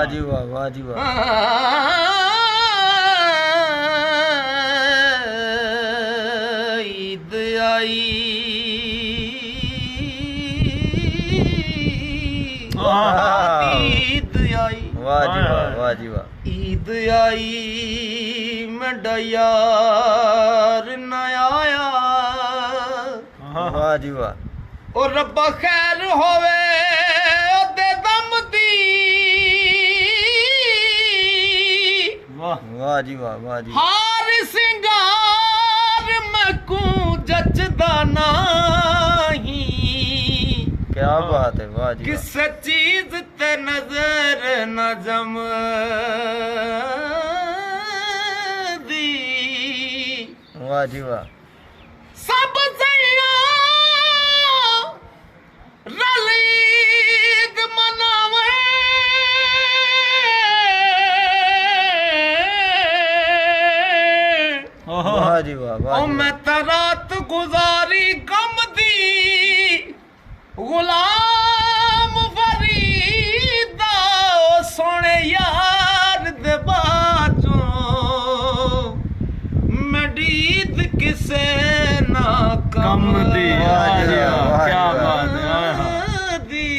वाह जी वाह, वाह जी वाह। ईद आई ईद आई, वाह जी वाह, वाह जी वाह। ईद आई मेरा यार न आया। वाह जी वाह। ओ रब्बा खैर होवे ओदे दम दी। वाह जी वाह, वाह जी। हार सिंगार मैकू जचदा नाही। क्या बात है, वाह जी वाह। किस चीज ते नजर न जमदी। वाह जी वाह। सब जइया रलीद मनावे। वाह जी वाह, वाह ओ जी मैं वाह। तो रात गुजारी गम दी। गुलाम फरीदा ओ सोने यार दे बाजों मडीद किसे ना कम दी। वाह जी वाह, वाह क्या जी वाह। बात है। दी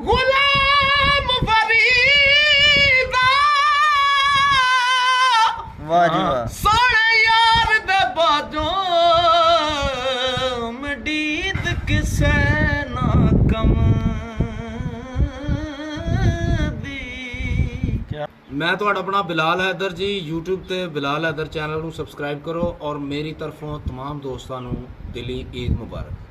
गुलाम फरीदा वाह जी वाह। सोने यार दे बाजों मडीद किसे ना कम दी। मैं ਤੁਹਾਡਾ ਆਪਣਾ ਬਿਲਾਲ ਹੈਦਰ ਜੀ। YouTube ਤੇ ਬਿਲਾਲ ਹੈਦਰ ਚੈਨਲ ਨੂੰ ਸਬਸਕ੍ਰਾਈਬ ਕਰੋ ਔਰ ਮੇਰੀ ਤਰਫੋਂ तमाम ਦੋਸਤਾਂ ਨੂੰ ਦਿਲੀ ਈਦ ਮੁਬਾਰਕ।